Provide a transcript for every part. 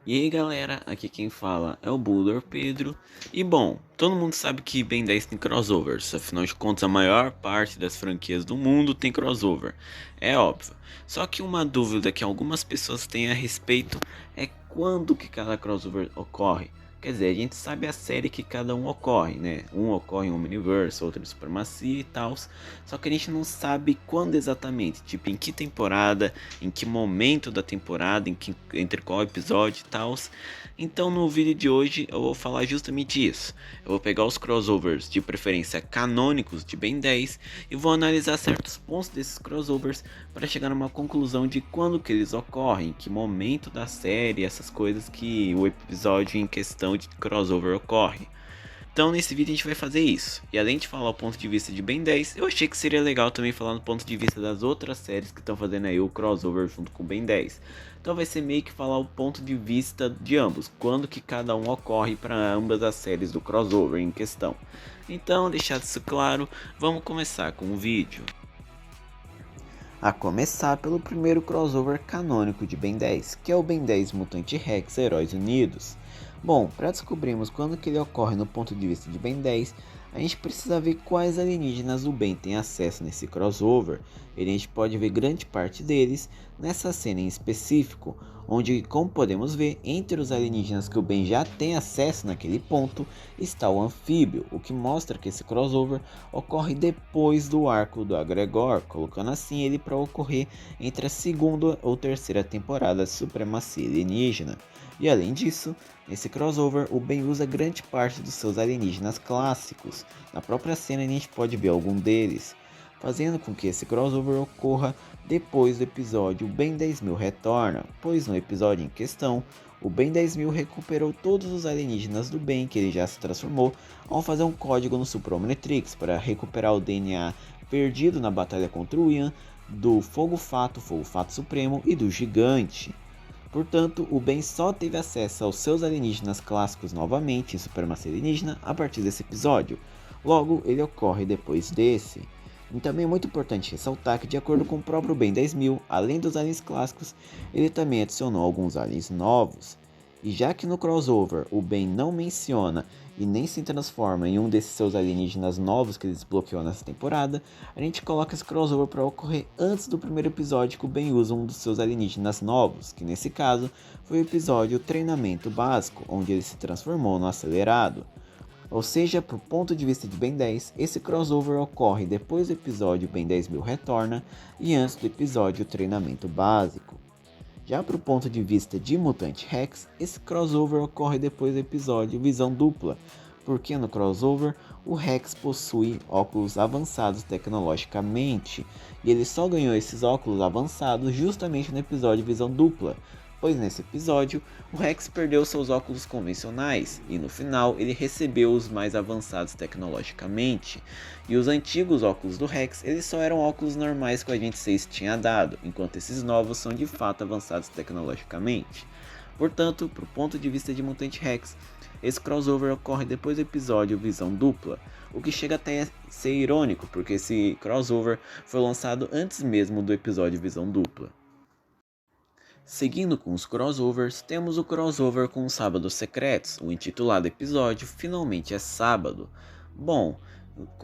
E aí galera, aqui quem fala é o Bulldor Pedro. E bom, todo mundo sabe que Ben 10 tem crossovers, afinal de contas a maior parte das franquias do mundo tem crossover, é óbvio. Só que uma dúvida que algumas pessoas têm a respeito é quando que cada crossover ocorre. Quer dizer, a gente sabe a série que cada um ocorre, né? Um ocorre em Omniverse, outro em Supremacia e tal. Só que a gente não sabe quando exatamente, tipo em que temporada, em que momento da temporada, entre qual episódio e tal. Então no vídeo de hoje eu vou falar justamente isso. Eu vou pegar os crossovers de preferência canônicos de Ben 10 e vou analisar certos pontos desses crossovers para chegar numa conclusão de quando que eles ocorrem, que momento da série, essas coisas que o episódio em questão de crossover ocorre. Então nesse vídeo a gente vai fazer isso. E além de falar o ponto de vista de Ben 10, eu achei que seria legal também falar no ponto de vista das outras séries que estão fazendo aí o crossover junto com Ben 10. Então vai ser meio que falar o ponto de vista de ambos, quando que cada um ocorre para ambas as séries do crossover em questão. Então, deixado isso claro, vamos começar com o vídeo. A começar pelo primeiro crossover canônico de Ben 10, que é o Ben 10 Mutante Rex Heróis Unidos. Bom, para descobrirmos quando que ele ocorre no ponto de vista de Ben 10, a gente precisa ver quais alienígenas o Ben tem acesso nesse crossover, e a gente pode ver grande parte deles nessa cena em específico, onde, como podemos ver, entre os alienígenas que o Ben já tem acesso naquele ponto, está o anfíbio, o que mostra que esse crossover ocorre depois do arco do Agregor, colocando assim ele para ocorrer entre a segunda ou terceira temporada de Supremacia Alienígena. E além disso, nesse crossover, o Ben usa grande parte dos seus alienígenas clássicos. Na própria cena a gente pode ver algum deles, fazendo com que esse crossover ocorra depois do episódio Ben 10.000 retorna, pois no episódio em questão, o Ben 10.000 recuperou todos os alienígenas do Ben que ele já se transformou ao fazer um código no Super Omnitrix para recuperar o DNA perdido na batalha contra o Ian, do Fogo Fato Supremo e do Gigante. Portanto, o Ben só teve acesso aos seus alienígenas clássicos novamente em Supremacia Alienígena a partir desse episódio. Logo, ele ocorre depois desse. E também é muito importante ressaltar que, de acordo com o próprio Ben 10.000, além dos aliens clássicos, ele também adicionou alguns aliens novos. E já que no crossover o Ben não menciona e nem se transforma em um desses seus alienígenas novos que ele desbloqueou nessa temporada, a gente coloca esse crossover para ocorrer antes do primeiro episódio que o Ben usa um dos seus alienígenas novos, que nesse caso foi o episódio Treinamento Básico, onde ele se transformou no Acelerado. Ou seja, pro ponto de vista de Ben 10, esse crossover ocorre depois do episódio Ben 10.000 retorna e antes do episódio Treinamento Básico. Já pro ponto de vista de Mutante Rex, esse crossover ocorre depois do episódio Visão Dupla, porque no crossover o Rex possui óculos avançados tecnologicamente, e ele só ganhou esses óculos avançados justamente no episódio Visão Dupla, pois nesse episódio o Rex perdeu seus óculos convencionais e no final ele recebeu os mais avançados tecnologicamente. E os antigos óculos do Rex, eles só eram óculos normais que o Agente 6 tinha dado, enquanto esses novos são de fato avançados tecnologicamente. Portanto, pro ponto de vista de Mutante Rex, esse crossover ocorre depois do episódio Visão Dupla, o que chega até a ser irônico, porque esse crossover foi lançado antes mesmo do episódio Visão Dupla. Seguindo com os crossovers, temos o crossover com os Sábados Secretos, o intitulado episódio Finalmente é Sábado. Bom,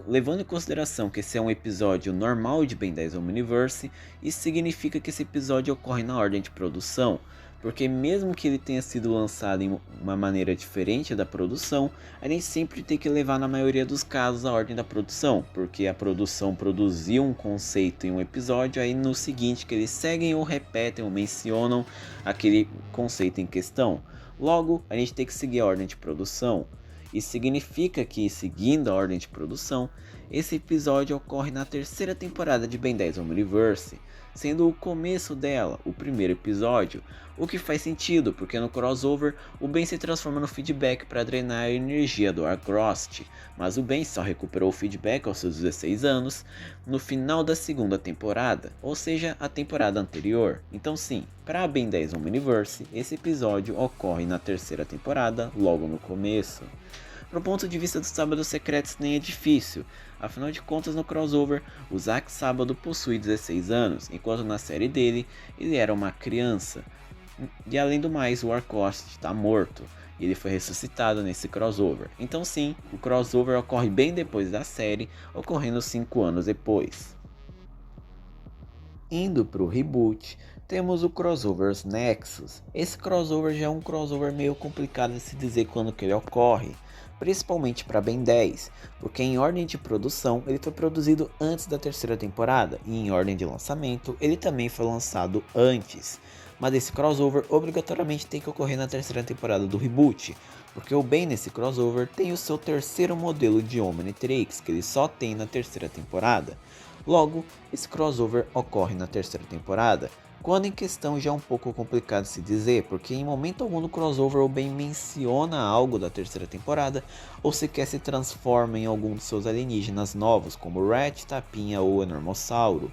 levando em consideração que esse é um episódio normal de Ben 10 Omniverse, isso significa que esse episódio ocorre na ordem de produção, porque mesmo que ele tenha sido lançado em uma maneira diferente da produção, a gente sempre tem que levar na maioria dos casos a ordem da produção, porque a produção produziu um conceito em um episódio, aí no seguinte que eles seguem ou repetem ou mencionam aquele conceito em questão. Logo, a gente tem que seguir a ordem de produção. Isso significa que, seguindo a ordem de produção, esse episódio ocorre na terceira temporada de Ben 10 Omniverse, sendo o começo dela, o primeiro episódio, o que faz sentido, porque no crossover o Ben se transforma no feedback para drenar a energia do Arcrost, mas o Ben só recuperou o feedback aos seus 16 anos no final da segunda temporada, ou seja, a temporada anterior. Então sim, para Ben 10 Omniverse, esse episódio ocorre na terceira temporada, logo no começo. Do ponto de vista dos Sábados Secretos nem é difícil, afinal de contas no crossover, o Zack Sábado possui 16 anos, enquanto na série dele, ele era uma criança. E além do mais, o Warcross está morto. E ele foi ressuscitado nesse crossover. Então sim, o crossover ocorre bem depois da série, ocorrendo 5 anos depois. Indo para o reboot, temos o crossover Nexus. Esse crossover já é um crossover meio complicado de se dizer quando que ele ocorre, principalmente para Ben 10, porque em ordem de produção ele foi produzido antes da terceira temporada, e em ordem de lançamento ele também foi lançado antes. Mas esse crossover obrigatoriamente tem que ocorrer na terceira temporada do reboot, porque o Ben nesse crossover tem o seu terceiro modelo de Omnitrix, que ele só tem na terceira temporada. Logo, esse crossover ocorre na terceira temporada, quando em questão já é um pouco complicado de se dizer, porque em momento algum no crossover o Ben menciona algo da terceira temporada, ou sequer se transforma em algum dos seus alienígenas novos, como Rat, Tapinha ou Enormossauro.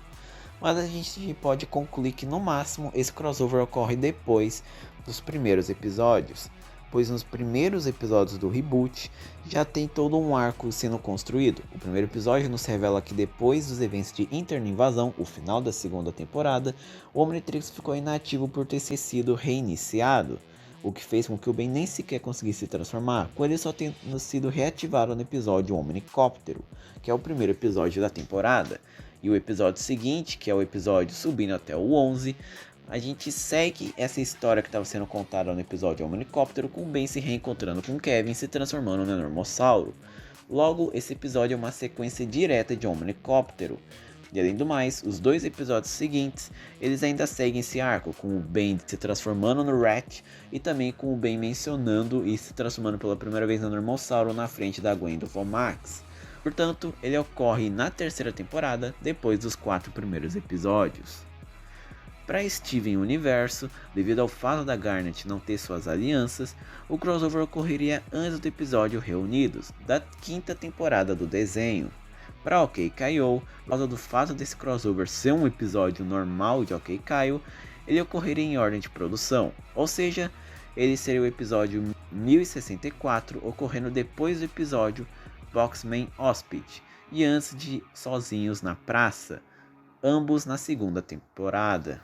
Mas a gente pode concluir que no máximo esse crossover ocorre depois dos primeiros episódios, pois nos primeiros episódios do reboot já tem todo um arco sendo construído. O primeiro episódio nos revela que depois dos eventos de Interna Invasão, o final da segunda temporada, o Omnitrix ficou inativo por ter sido reiniciado, o que fez com que o Ben nem sequer conseguisse se transformar, com ele só tendo sido reativado no episódio Omnicóptero, que é o primeiro episódio da temporada. E o episódio seguinte, que é o episódio subindo até o 11, a gente segue essa história que estava sendo contada no episódio Omnicóptero, com o Ben se reencontrando com Kevin se transformando no Enormossauro. Logo, esse episódio é uma sequência direta de Omnicóptero. E além do mais, os dois episódios seguintes, eles ainda seguem esse arco, com o Ben se transformando no Rat e também com o Ben mencionando e se transformando pela primeira vez no Enormossauro na frente da Gwen do Vomax. Portanto, ele ocorre na terceira temporada, depois dos 4 primeiros episódios. Para Steven Universo, devido ao fato da Garnet não ter suas alianças, o crossover ocorreria antes do episódio Reunidos, da 5ª temporada do desenho. Para OK Kyle, por causa do fato desse crossover ser um episódio normal de OK Kyle, ele ocorreria em ordem de produção, ou seja, ele seria o episódio 1064, ocorrendo depois do episódio Boxman Hospital e antes de Sozinhos na Praça, ambos na segunda temporada.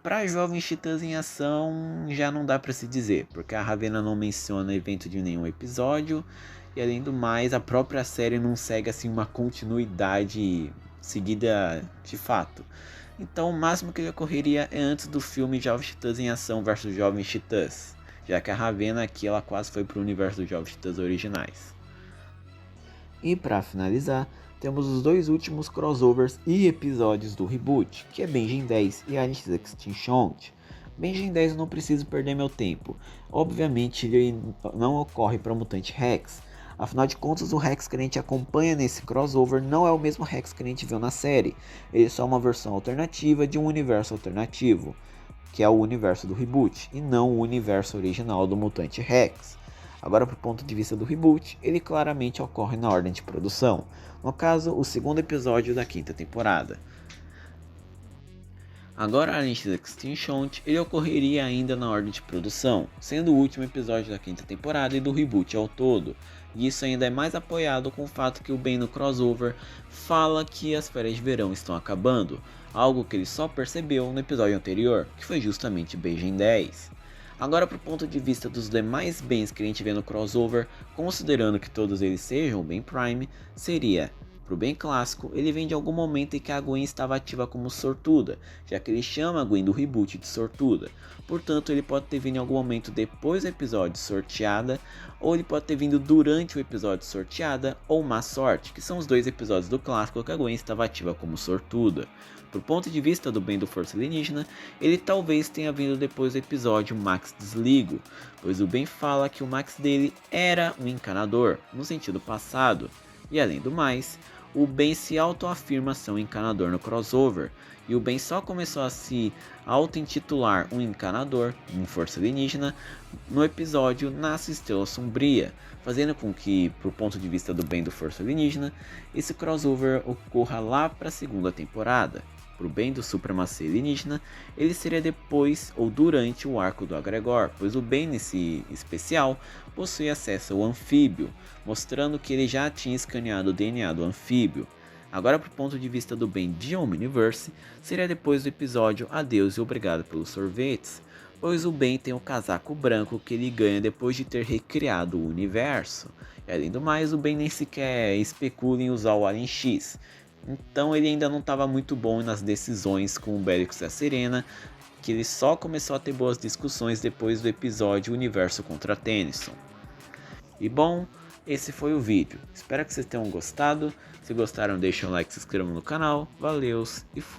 Para Jovens Titãs em Ação já não dá para se dizer, porque a Ravena não menciona evento de nenhum episódio e além do mais a própria série não segue assim uma continuidade seguida de fato. Então o máximo que ele ocorreria é antes do filme Jovens Titãs em Ação versus Jovens Titãs, já que a Ravena aqui ela quase foi para o universo dos Jovens Titãs originais. E para finalizar, temos os dois últimos crossovers e episódios do reboot, que é Benjen 10 e Alice Extinction. Benjen 10 eu não preciso perder meu tempo, obviamente ele não ocorre para o Mutante Rex, afinal de contas o Rex que a gente acompanha nesse crossover não é o mesmo Rex que a gente viu na série, ele é só uma versão alternativa de um universo alternativo, que é o universo do reboot, e não o universo original do Mutante Rex. Agora, do ponto de vista do reboot, ele claramente ocorre na ordem de produção, no caso, o segundo episódio da 5ª temporada. Agora, além de Extinction, ele ocorreria ainda na ordem de produção, sendo o último episódio da 5ª temporada e do reboot ao todo, e isso ainda é mais apoiado com o fato que o Ben no crossover fala que as férias de verão estão acabando, algo que ele só percebeu no episódio anterior, que foi justamente Benjen 10. Agora, para o ponto de vista dos demais Bens que a gente vê no crossover, considerando que todos eles sejam o Ben Prime, seria, para o Ben clássico, ele vem de algum momento em que a Gwen estava ativa como sortuda, já que ele chama a Gwen do reboot de sortuda. Portanto, ele pode ter vindo em algum momento depois do episódio sorteada, ou ele pode ter vindo durante o episódio sorteada, ou má sorte, que são os dois episódios do clássico que a Gwen estava ativa como sortuda. Do ponto de vista do Ben do Força Alienígena, ele talvez tenha vindo depois do episódio Max Desligo, pois o Ben fala que o Max dele era um encanador, no sentido passado, e além do mais, o Ben se autoafirma ser um encanador no crossover, e o Ben só começou a se auto-intitular um encanador, em Força Alienígena, no episódio Nasce Estrela Sombria, fazendo com que, pro ponto de vista do Ben do Força Alienígena, esse crossover ocorra lá para a segunda temporada. Pro bem do Supremacia Alienígena, ele seria depois ou durante o arco do Agregor, pois o Ben nesse especial possui acesso ao anfíbio, mostrando que ele já tinha escaneado o DNA do anfíbio. Agora, pro ponto de vista do Ben de Omniverse, seria depois do episódio Adeus e Obrigado pelos Sorvetes, pois o Ben tem o casaco branco que ele ganha depois de ter recriado o universo. E além do mais, o Ben nem sequer especula em usar o Alien X. Então ele ainda não estava muito bom nas decisões com o Belix e a Serena, que ele só começou a ter boas discussões depois do episódio Universo contra Tennyson. E bom, esse foi o vídeo. Espero que vocês tenham gostado. Se gostaram, deixem um like, se inscrevam no canal. Valeus e fui!